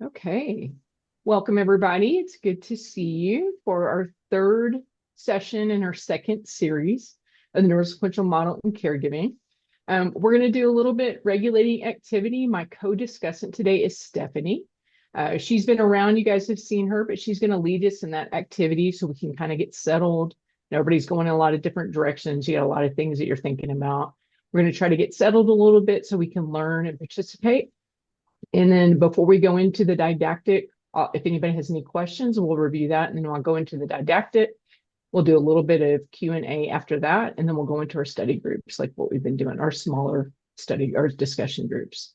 Okay. Welcome, everybody. It's good to see you for our third session in our second series of the neurosequential model in caregiving. We're going to do a little bit regulating activity. My co-discussant today is Stephanie. She's been around, you guys have seen her, but she's going to lead us in that activity so we can kind of get settled. Nobody's going in a lot of different directions. You got a lot of things that you're thinking about. We're going to try to get settled a little bit so we can learn and participate. And then before we go into the didactic, if anybody has any questions, we'll review that. And then I'll go into the didactic. We'll do a little bit of Q&A after that. And then we'll go into our study groups, like what we've been doing, our smaller study or discussion groups.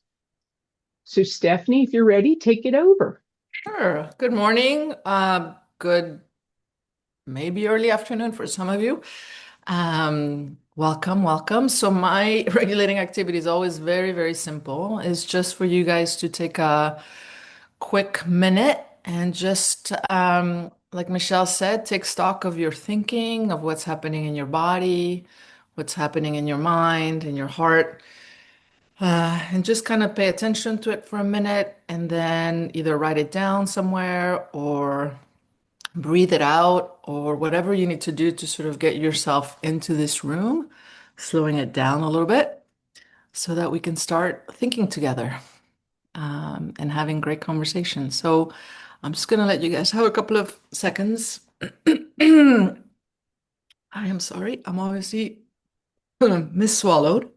So Stephanie, if you're ready, take it over. Sure. Good morning. Good, maybe early afternoon for some of you. Welcome. So my regulating activity is always very, very simple. It's just for you guys to take a quick minute and just, like Michelle said, take stock of your thinking, of what's happening in your body, what's happening in your mind, in your heart. And just kind of pay attention to it for a minute and then either write it down somewhere or breathe it out or whatever you need to do to sort of get yourself into this room, slowing it down a little bit so that we can start thinking together and having great conversations. So I'm just going to let you guys have a couple of seconds. I am sorry, I'm obviously miss-swallowed.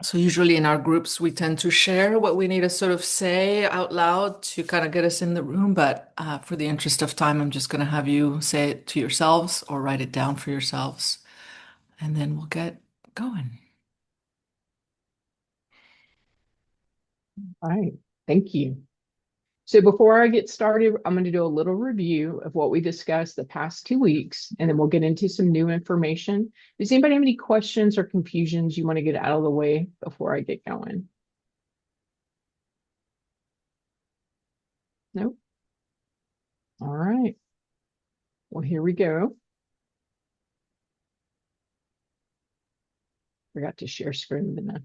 So usually in our groups, we tend to share what we need to sort of say out loud to kind of get us in the room. But for the interest of time, I'm just going to have you say it to yourselves or write it down for yourselves, and then we'll get going. All right. Thank you. So before I get started, I'm going to do a little review of what we discussed the past 2 weeks, and then we'll get into some new information. Does anybody have any questions or confusions you want to get out of the way before I get going? Nope. All right. Well, here we go. Forgot to share screen, didn't I?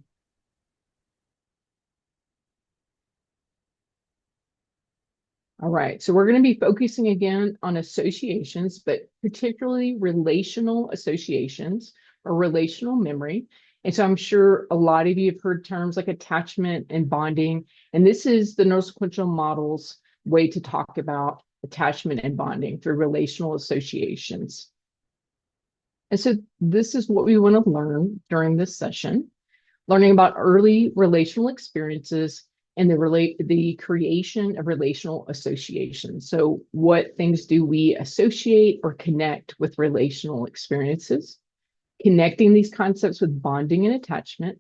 All right, so we're going to be focusing again on associations, but particularly relational associations or relational memory. And so I'm sure a lot of you have heard terms like attachment and bonding, and this is the neurosequential model's way to talk about attachment and bonding through relational associations. And so this is what we want to learn during this session, learning about early relational experiences and the creation of relational associations. So what things do we associate or connect with relational experiences? Connecting these concepts with bonding and attachment,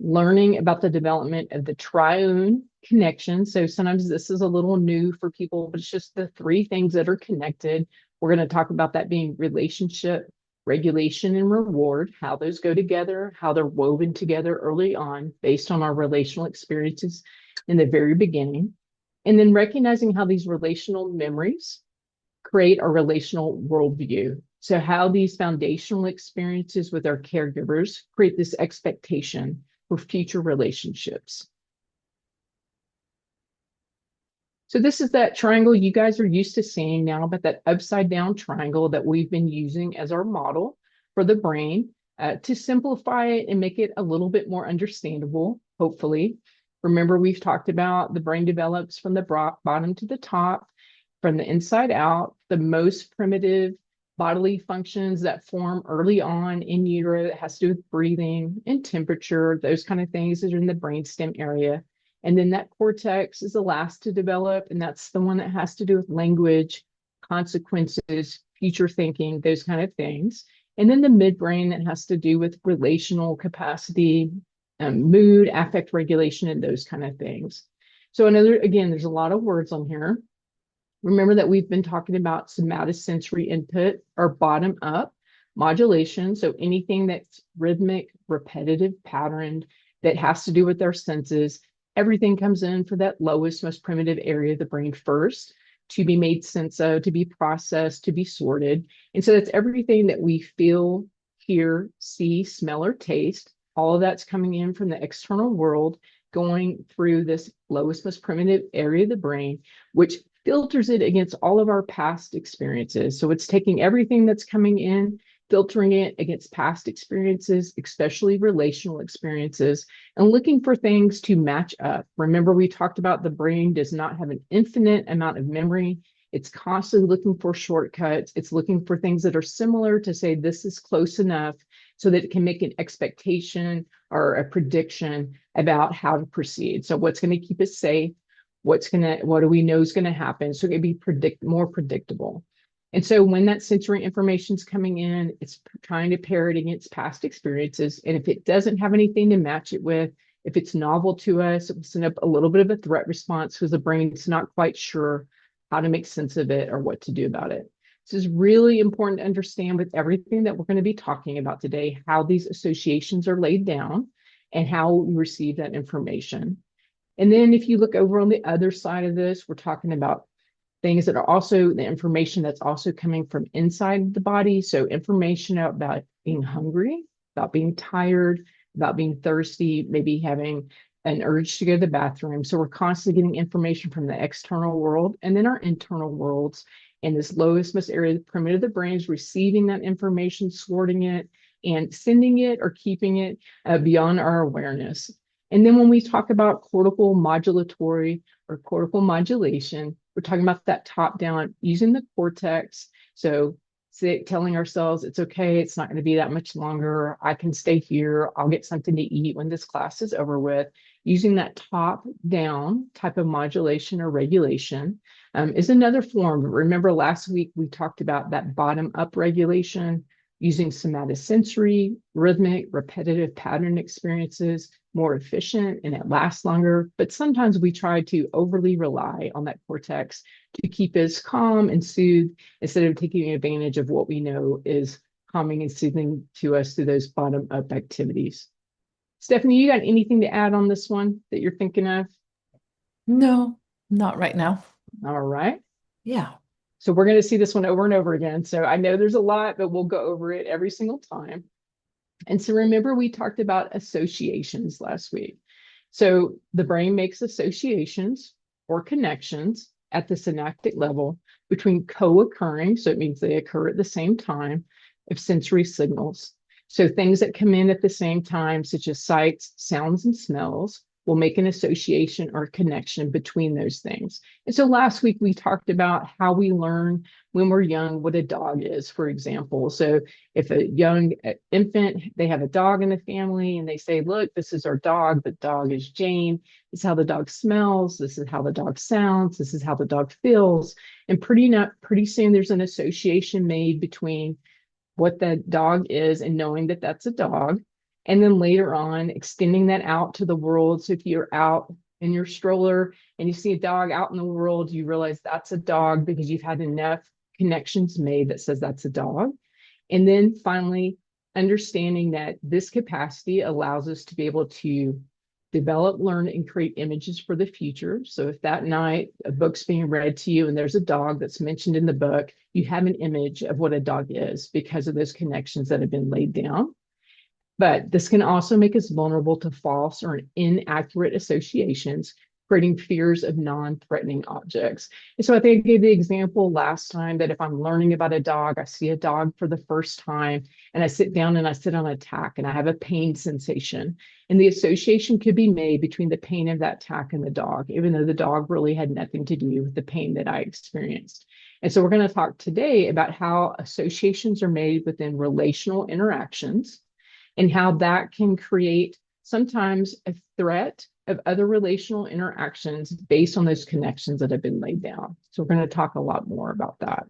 learning about the development of the triune connection. So sometimes this is a little new for people, but it's just the three things that are connected. We're going to talk about that being relationship, regulation, and reward, how those go together, how they're woven together early on based on our relational experiences in the very beginning. And then recognizing how these relational memories create a relational worldview. So, how these foundational experiences with our caregivers create this expectation for future relationships. So this is that triangle you guys are used to seeing now, but that upside down triangle that we've been using as our model for the brain to simplify it and make it a little bit more understandable, hopefully. Remember, we've talked about the brain develops from the bottom to the top, from the inside out. The most primitive bodily functions that form early on in utero that has to do with breathing and temperature, those kind of things that are in the brainstem area. And then that cortex is the last to develop, and that's the one that has to do with language, consequences, future thinking, those kind of things. And then the midbrain that has to do with relational capacity, mood, affect regulation, and those kind of things. So again, there's a lot of words on here. Remember that we've been talking about somatosensory input or bottom up modulation. So anything that's rhythmic, repetitive, patterned, that has to do with our senses, everything comes in for that lowest, most primitive area of the brain first to be made sense of, to be processed, to be sorted. And so that's everything that we feel, hear, see, smell, or taste. All of that's coming in from the external world, going through this lowest, most primitive area of the brain, which filters it against all of our past experiences. So it's taking everything that's coming in, filtering it against past experiences, especially relational experiences, and looking for things to match up. Remember, we talked about the brain does not have an infinite amount of memory. It's constantly looking for shortcuts. It's looking for things that are similar to say this is close enough so that it can make an expectation or a prediction about how to proceed. So what's going to keep us safe? What do we know is going to happen? So it can be more predictable. And so when that sensory information is coming in, it's trying to pair it against past experiences. And if it doesn't have anything to match it with, if it's novel to us, it will send up a little bit of a threat response because the brain's not quite sure how to make sense of it or what to do about it. This is really important to understand with everything that we're going to be talking about today, how these associations are laid down and how we receive that information. And then if you look over on the other side of this, we're talking about things that are also the information that's also coming from inside the body. So information about being hungry, about being tired, about being thirsty, maybe having an urge to go to the bathroom. So we're constantly getting information from the external world and then our internal worlds. And this lowest most area, primitive of the brain is receiving that information, sorting it, and sending it or keeping it beyond our awareness. And then when we talk about cortical modulatory or cortical modulation, we're talking about that top down using the cortex. So telling ourselves it's okay, it's not going to be that much longer. I can stay here. I'll get something to eat when this class is over with. Using that top down type of modulation or regulation is another form. Remember last week we talked about that bottom up regulation using somatosensory, rhythmic, repetitive pattern experiences, more efficient and it lasts longer. But sometimes we try to overly rely on that cortex to keep us calm and soothed instead of taking advantage of what we know is calming and soothing to us through those bottom up activities. Stephanie, you got anything to add on this one that you're thinking of? No, not right now. All right. Yeah. So we're going to see this one over and over again. So I know there's a lot, but we'll go over it every single time. And so remember, we talked about associations last week. So the brain makes associations or connections at the synaptic level between co-occurring, so it means they occur at the same time, of sensory signals. So things that come in at the same time, such as sights, sounds, and smells, will make an association or connection between those things. And so last week we talked about how we learn when we're young what a dog is, for example. So if a young infant, they have a dog in the family and they say, look, this is our dog. The dog is Jane. This is how the dog smells. This is how the dog sounds. This is how the dog feels. And pretty soon there's an association made between what the dog is and knowing that that's a dog. And then later on, extending that out to the world. So if you're out in your stroller and you see a dog out in the world, you realize that's a dog because you've had enough connections made that says that's a dog. And then finally, understanding that this capacity allows us to be able to develop, learn, and create images for the future. So if that night a book's being read to you and there's a dog that's mentioned in the book, you have an image of what a dog is because of those connections that have been laid down. But this can also make us vulnerable to false or inaccurate associations, creating fears of non-threatening objects. And so I think I gave the example last time that if I'm learning about a dog, I see a dog for the first time, and I sit down and I sit on a tack and I have a pain sensation. And the association could be made between the pain of that tack and the dog, even though the dog really had nothing to do with the pain that I experienced. And so we're going to talk today about how associations are made within relational interactions and how that can create sometimes a threat of other relational interactions based on those connections that have been laid down. So we're going to talk a lot more about that.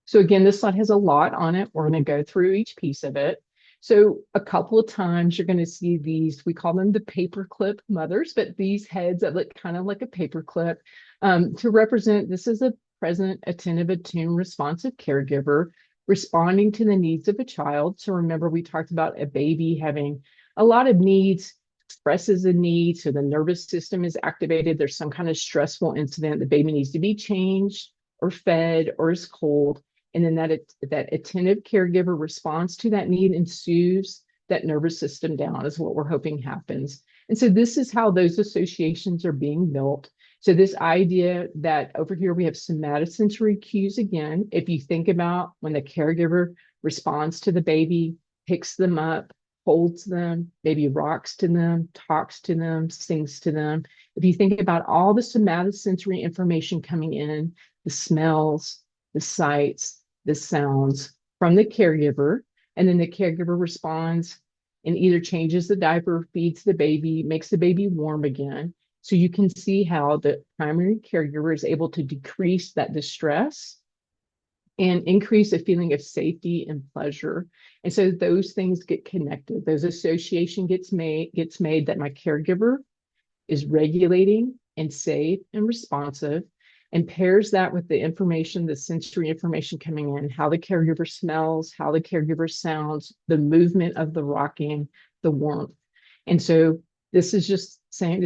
So again, this slide has a lot on it. We're going to go through each piece of it. So a couple of times you're going to see these, we call them the paperclip mothers, but these heads that look kind of like a paperclip to represent this is a present, attentive, attuned, responsive caregiver responding to the needs of a child. So remember, we talked about a baby having a lot of needs, expresses a need. So the nervous system is activated. There's some kind of stressful incident. The baby needs to be changed or fed or is cold. And then that attentive caregiver response to that need and soothes that nervous system down is what we're hoping happens. And so this is how those associations are being built. So this idea that over here we have somatosensory cues again. If you think about when the caregiver responds to the baby, picks them up, holds them, maybe rocks to them, talks to them, sings to them. If you think about all the somatosensory information coming in, the smells, the sights, the sounds from the caregiver, and then the caregiver responds and either changes the diaper, feeds the baby, makes the baby warm again. So you can see how the primary caregiver is able to decrease that distress and increase a feeling of safety and pleasure. And so those things get connected. Those association gets made that my caregiver is regulating and safe and responsive, and pairs that with the information, the sensory information coming in, how the caregiver smells, how the caregiver sounds, the movement of the rocking, the warmth. And so this is just saying,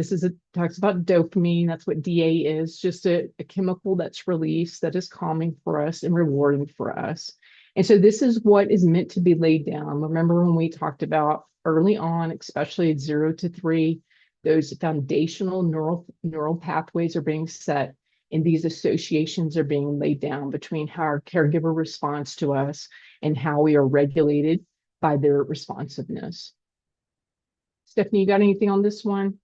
talks about dopamine. That's what DA is, just a chemical that's released that is calming for us and rewarding for us. And so this is what is meant to be laid down. Remember when we talked about early on, especially at 0 to 3, those foundational neural pathways are being set, and these associations are being laid down between how our caregiver responds to us and how we are regulated by their responsiveness. Stephanie, you got anything on this one?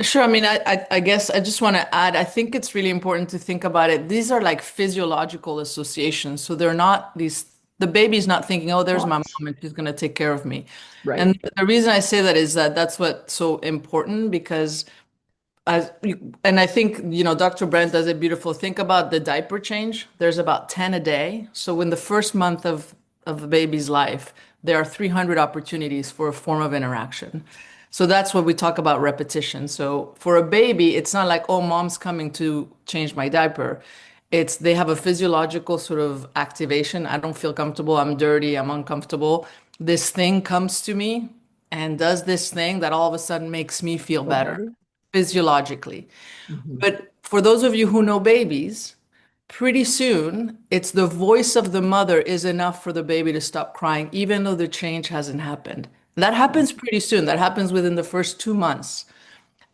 Sure. I mean, I guess I just want to add, I think it's really important to think about it. These are like physiological associations. So they're not the baby's not thinking, oh, there's my Thoughts? mom and she's going to take care of me. Right. And the reason I say that is that that's what's so important because and I think, Dr. Brent does it beautiful. Think about the diaper change. There's about 10 a day. So in the first month of the baby's life, there are 300 opportunities for a form of interaction. So that's what we talk about repetition. So for a baby, it's not like, oh, mom's coming to change my diaper. They have a physiological sort of activation. I don't feel comfortable. I'm dirty. I'm uncomfortable. This thing comes to me and does this thing that all of a sudden makes me feel Feel better better? physiologically. Mhm. But for those of you who know babies, pretty soon it's the voice of the mother is enough for the baby to stop crying, even though the change hasn't happened. That Yeah. happens pretty soon. That happens within the first 2 months.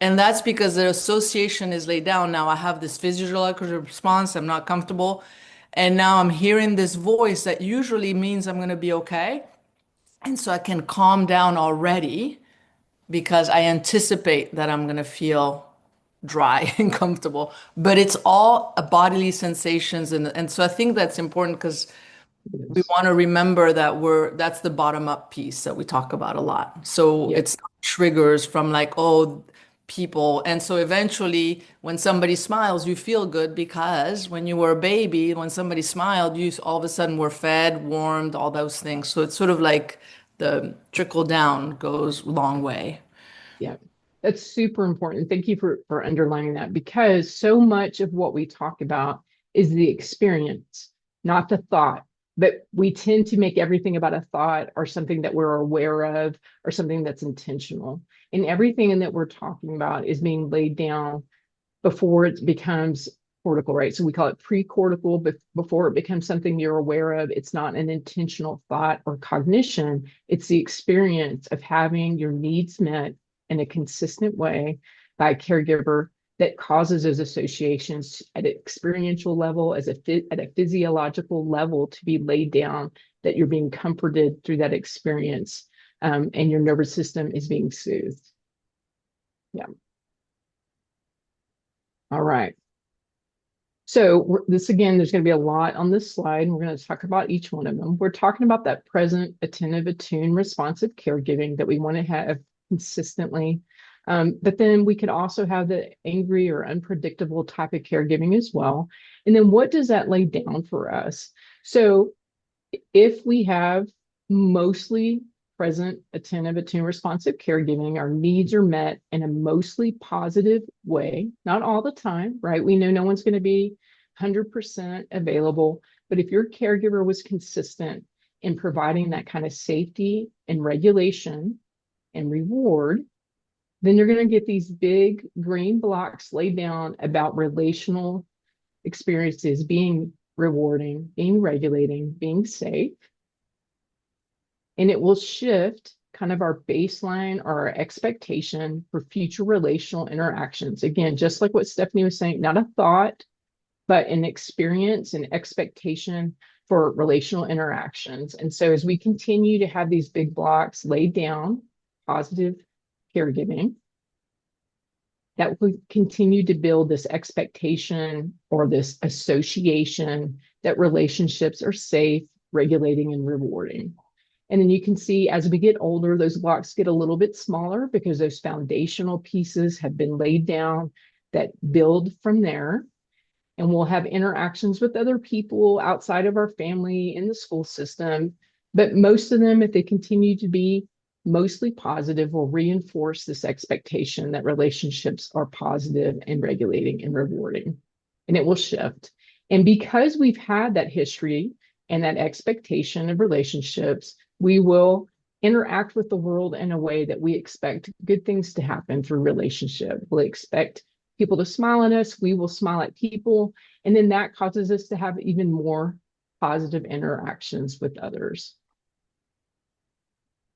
And that's because the association is laid down. Now I have this physiological response. I'm not comfortable. And now I'm hearing this voice that usually means I'm going to be okay. And so I can calm down already because I anticipate that I'm going to feel dry and comfortable. But it's all a bodily sensations. And so I think that's important because It we is. want to remember that that's the bottom up piece that we talk about a lot. So Yep. it's not triggers from like, oh, people. And so eventually when somebody smiles, you feel good because when you were a baby, when somebody smiled, you all of a sudden were fed, warmed, all those things. So it's sort of like the trickle down goes a long way. Yeah, that's super important. Thank you for underlining that, because so much of what we talk about is the experience, not the thought. But we tend to make everything about a thought or something that we're aware of or something that's intentional. And everything that we're talking about is being laid down before it becomes cortical, right? So we call it pre-cortical, but before it becomes something you're aware of. It's not an intentional thought or cognition. It's the experience of having your needs met in a consistent way by a caregiver that causes those associations at an experiential level, at a physiological level, to be laid down, that you're being comforted through that experience, and your nervous system is being soothed. Yeah. All right. So this again, there's going to be a lot on this slide, and we're going to talk about each one of them. We're talking about that present, attentive, attuned, responsive caregiving that we want to have consistently. But then we could also have the angry or unpredictable type of caregiving as well. And then what does that lay down for us? So if we have mostly present, attentive, attuned, responsive caregiving, our needs are met in a mostly positive way, not all the time, right? We know no one's going to be 100% available, but if your caregiver was consistent in providing that kind of safety and regulation and reward, then you're going to get these big green blocks laid down about relational experiences being rewarding, being regulating, being safe. And it will shift kind of our baseline or our expectation for future relational interactions. Again, just like what Stephanie was saying, not a thought, but an experience and expectation for relational interactions. And so as we continue to have these big blocks laid down, positive caregiving, that will continue to build this expectation or this association that relationships are safe, regulating, and rewarding. And then you can see as we get older, those blocks get a little bit smaller because those foundational pieces have been laid down that build from there. And we'll have interactions with other people outside of our family in the school system. But most of them, if they continue to be mostly positive, will reinforce this expectation that relationships are positive and regulating and rewarding. And it will shift. And because we've had that history and that expectation of relationships, we will interact with the world in a way that we expect good things to happen through relationship. We'll expect people to smile at us. We will smile at people. And then that causes us to have even more positive interactions with others.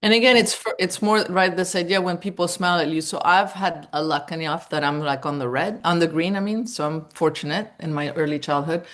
And again, it's more right this idea when people smile at you. So I've had a luck enough that I'm like on the green, I mean. So I'm fortunate in my early childhood.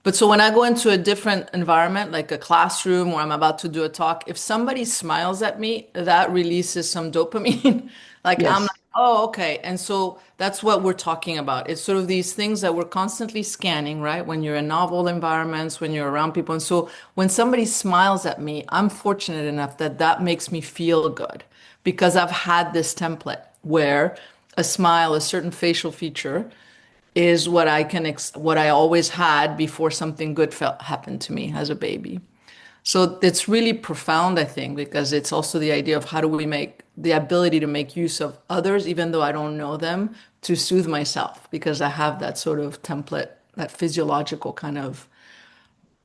But so when I go into a different environment, like a classroom where I'm about to do a talk, if somebody smiles at me, that releases some dopamine. Like I'm like, Yes. oh, okay. And so that's what we're talking about. It's sort of these things that we're constantly scanning, right? When you're in novel environments, when you're around people. And so when somebody smiles at me, I'm fortunate enough that that makes me feel good because I've had this template where a smile, a certain facial feature is what what I always had before something good felt happened to me as a baby. So it's really profound, I think, because it's also the idea of how do we make the ability to make use of others, even though I don't know them, to soothe myself, because I have that sort of template, that physiological kind of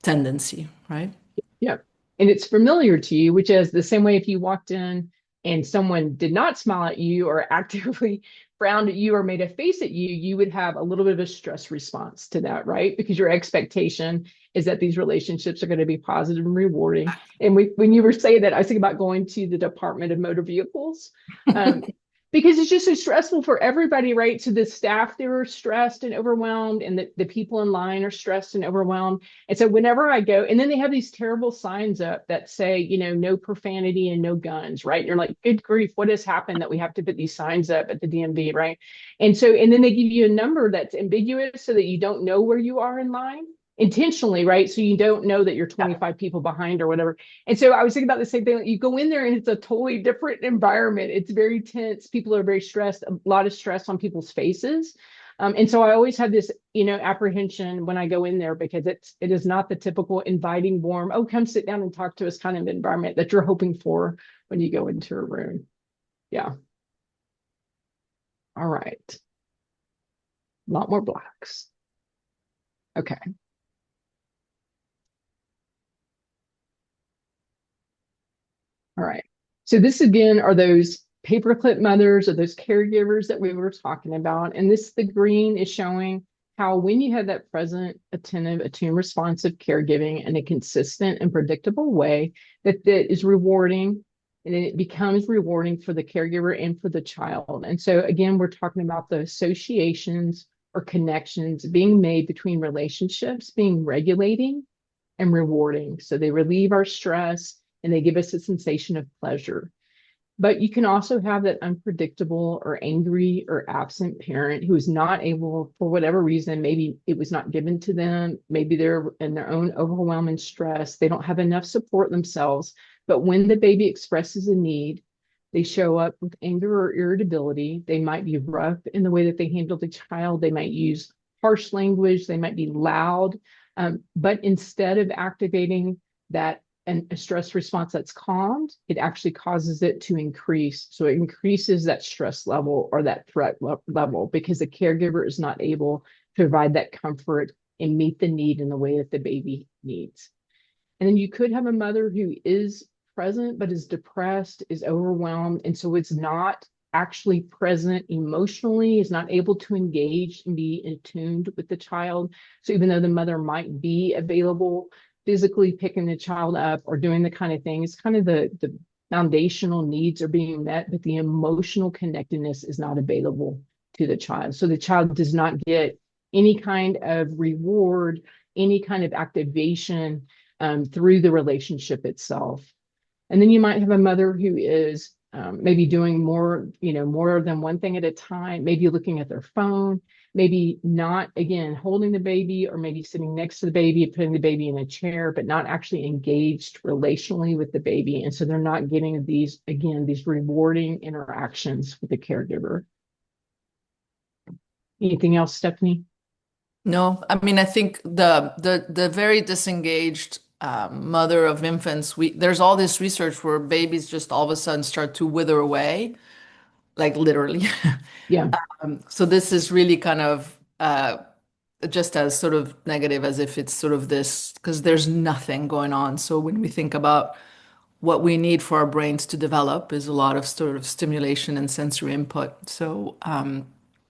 tendency, right? Yeah. And it's familiar to you, which is the same way if you walked in and someone did not smile at you or actively frowned at you or made a face at you, you would have a little bit of a stress response to that, right? Because your expectation is that these relationships are going to be positive and rewarding. And when you were saying that, I was thinking about going to the Department of Motor Vehicles. Um, because it's just so stressful for everybody, right? So the staff, they were stressed and overwhelmed, and the people in line are stressed and overwhelmed. And so whenever I go, and then they have these terrible signs up that say, no profanity and no guns, right? And you're like, good grief, what has happened that we have to put these signs up at the DMV, right? And then they give you a number that's ambiguous so that you don't know where you are in line intentionally, right? So you don't know that you're 25 people behind or whatever. And so I was thinking about the same thing. Like you go in there and it's a totally different environment. It's very tense. People are very stressed, a lot of stress on people's faces. And so I always have this, apprehension when I go in there because it is not the typical inviting, warm, oh, come sit down and talk to us kind of environment that you're hoping for when you go into a room. Yeah. All right. A lot more blocks. Okay. All right. So this again are those paperclip mothers or those caregivers that we were talking about. And the green is showing how when you have that present, attentive, attuned, responsive caregiving in a consistent and predictable way, that is rewarding, and it becomes rewarding for the caregiver and for the child. And so again, we're talking about the associations or connections being made between relationships, being regulating and rewarding. So they relieve our stress and they give us a sensation of pleasure. But you can also have that unpredictable or angry or absent parent who is not able, for whatever reason, maybe it was not given to them, maybe they're in their own overwhelming stress, they don't have enough support themselves. But when the baby expresses a need, they show up with anger or irritability. They might be rough in the way that they handle the child. They might use harsh language. They might be loud. But instead of activating that and a stress response that's calmed, it actually causes it to increase. So it increases that stress level or that threat level because the caregiver is not able to provide that comfort and meet the need in the way that the baby needs. And then you could have a mother who is present but is depressed, is overwhelmed, and so it's not actually present emotionally, is not able to engage and be attuned with the child. So even though the mother might be available, physically picking the child up or doing the kind of things, kind of the foundational needs are being met, but the emotional connectedness is not available to the child. So the child does not get any kind of reward, any kind of activation through the relationship itself. And then you might have a mother who is maybe doing more, more than one thing at a time, maybe looking at their phone, maybe not, again, holding the baby, or maybe sitting next to the baby, putting the baby in a chair, but not actually engaged relationally with the baby. And so they're not getting these, again, these rewarding interactions with the caregiver. Anything else, Stephanie? No, I mean, I think the very disengaged mother of infants, there's all this research where babies just all of a sudden start to wither away, like literally. Yeah, So this is really kind of just as sort of negative as if it's sort of this, because there's nothing going on. So when we think about what we need for our brains to develop is a lot of sort of stimulation and sensory input. So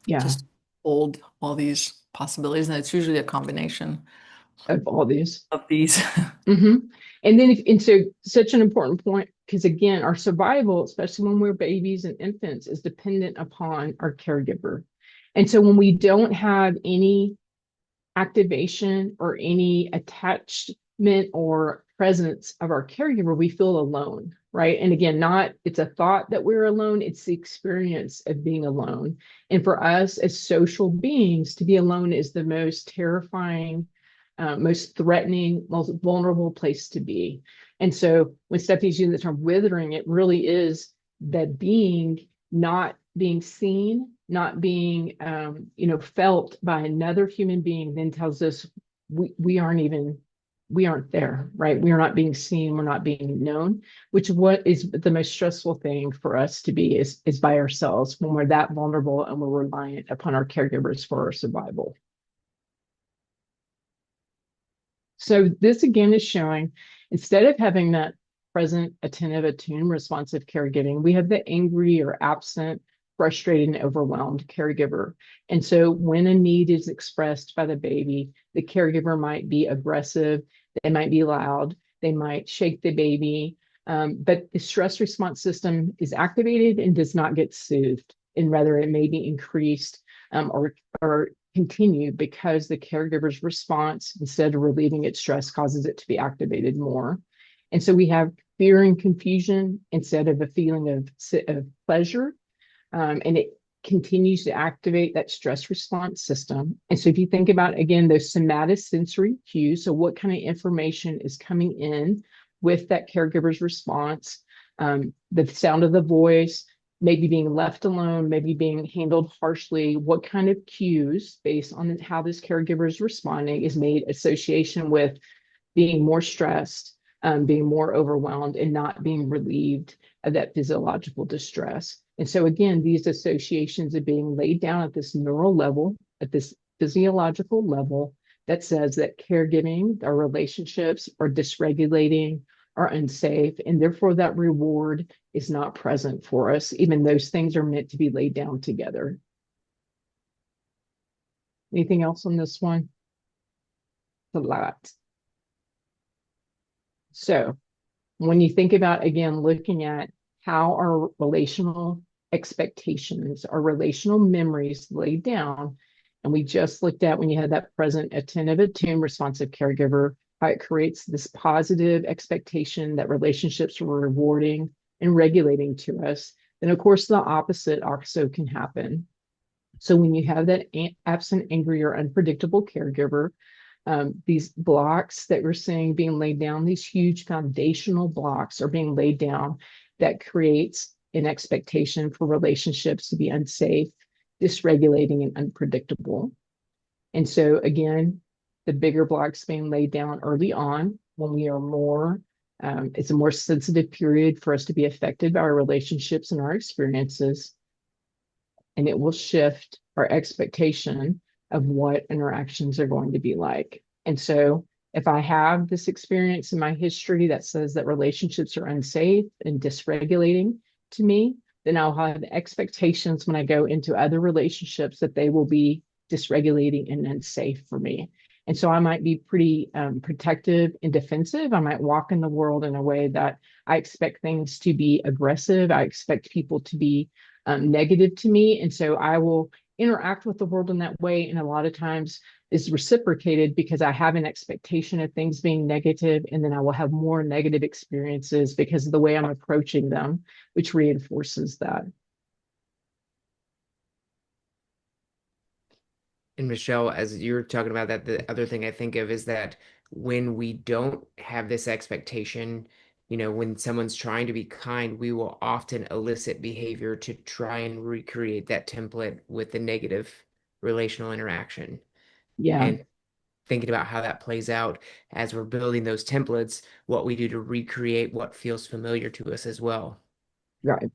yeah, just hold all these possibilities, and it's usually a combination of all these. of these. Hmm. And then, and so such an important point, because again, our survival, especially when we're babies and infants, is dependent upon our caregiver. And so when we don't have any activation or any attachment or presence of our caregiver, we feel alone, right? And again, not it's a thought that we're alone, it's the experience of being alone. And for us as social beings, to be alone is the most terrifying, most threatening, most vulnerable place to be. And so when Stephanie's using the term withering, it really is that being not being seen, not being felt by another human being, then tells us we aren't there, right? We are not being seen, we're not being known, which what is the most stressful thing for us to be is by ourselves when we're that vulnerable and we're reliant upon our caregivers for our survival. So this again is showing, instead of having that present, attentive, attuned, responsive caregiving, we have the angry or absent, frustrated, and overwhelmed caregiver. And so when a need is expressed by the baby, the caregiver might be aggressive, they might be loud, they might shake the baby, but the stress response system is activated and does not get soothed, and rather it may be increased or continue because the caregiver's response, instead of relieving its stress, causes it to be activated more. And so we have fear and confusion instead of a feeling of pleasure. And it continues to activate that stress response system. And so if you think about, again, those somatosensory cues, so what kind of information is coming in with that caregiver's response, the sound of the voice, maybe being left alone, maybe being handled harshly, what kind of cues based on how this caregiver is responding is made association with being more stressed, being more overwhelmed, and not being relieved of that physiological distress. And so again, these associations are being laid down at this neural level, at this physiological level, that says that caregiving, our relationships are dysregulating, are unsafe, and therefore that reward is not present for us, even those things are meant to be laid down together. Anything else on this one? A lot. So when you think about, again, looking at how our relational expectations, our relational memories laid down, and we just looked at when you had that present, attentive, attuned, responsive caregiver, how it creates this positive expectation that relationships are rewarding and regulating to us, then of course the opposite also can happen. So when you have that absent, angry, or unpredictable caregiver, these blocks that we're seeing being laid down, these huge foundational blocks are being laid down that creates an expectation for relationships to be unsafe, dysregulating, and unpredictable. And so again, the bigger blocks being laid down early on when we are more, it's a more sensitive period for us to be affected by our relationships and our experiences. And it will shift our expectation of what interactions are going to be like. And so if I have this experience in my history that says that relationships are unsafe and dysregulating to me, then I'll have expectations when I go into other relationships that they will be dysregulating and unsafe for me. And so I might be pretty protective and defensive. I might walk in the world in a way that I expect things to be aggressive. I expect people to be negative to me. And so I will interact with the world in that way. And a lot of times is reciprocated because I have an expectation of things being negative, and then I will have more negative experiences because of the way I'm approaching them, which reinforces that. And Michelle, as you're talking about that, the other thing I think of is that when we don't have this expectation, when someone's trying to be kind, we will often elicit behavior to try and recreate that template with the negative relational interaction. Yeah, And thinking about how that plays out as we're building those templates, what we do to recreate what feels familiar to us as well. right.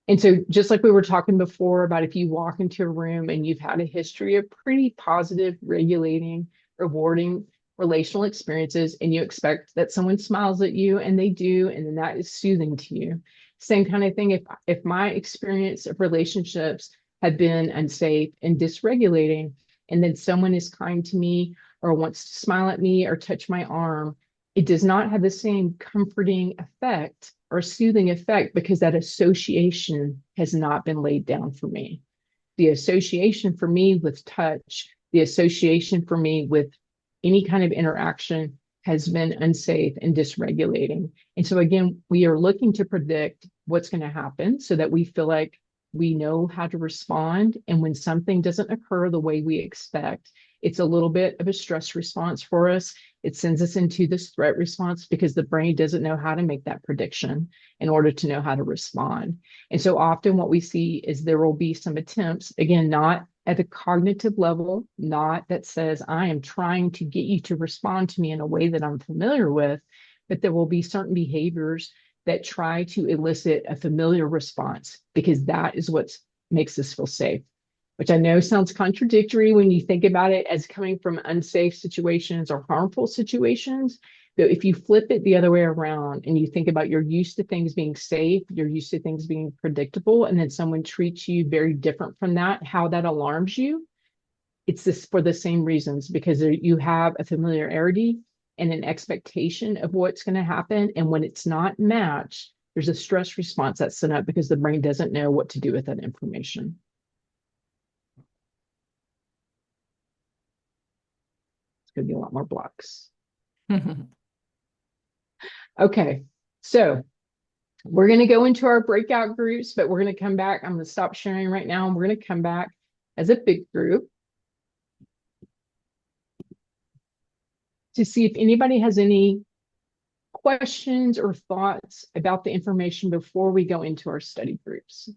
And so, just like we were talking before about if you walk into a room and you've had a history of pretty positive, regulating, rewarding relational experiences, and you expect that someone smiles at you and they do, and then that is soothing to you. Same kind of thing. If my experience of relationships had been unsafe and dysregulating, and then someone is kind to me or wants to smile at me or touch my arm, it does not have the same comforting effect or soothing effect because that association has not been laid down for me. The association for me with touch, the association for me with any kind of interaction has been unsafe and dysregulating. And so, again, we are looking to predict what's going to happen so that we feel like we know how to respond. And when something doesn't occur the way we expect, it's a little bit of a stress response for us. It sends us into this threat response because the brain doesn't know how to make that prediction in order to know how to respond. And so often what we see is there will be some attempts, again, not at the cognitive level, not that says, I am trying to get you to respond to me in a way that I'm familiar with, but there will be certain behaviors that try to elicit a familiar response because that is what makes us feel safe, which I know sounds contradictory when you think about it as coming from unsafe situations or harmful situations. But if you flip it the other way around and you think about you're used to things being safe, you're used to things being predictable, and then someone treats you very different from that, how that alarms you, it's this for the same reasons because you have a familiarity and an expectation of what's going to happen. And when it's not matched, there's a stress response that's set up because the brain doesn't know what to do with that information. It's going to be a lot more blocks. Okay, so we're going to go into our breakout groups, but we're going to come back. I'm going to stop sharing right now, and we're going to come back as a big group to see if anybody has any questions or thoughts about the information before we go into our study groups.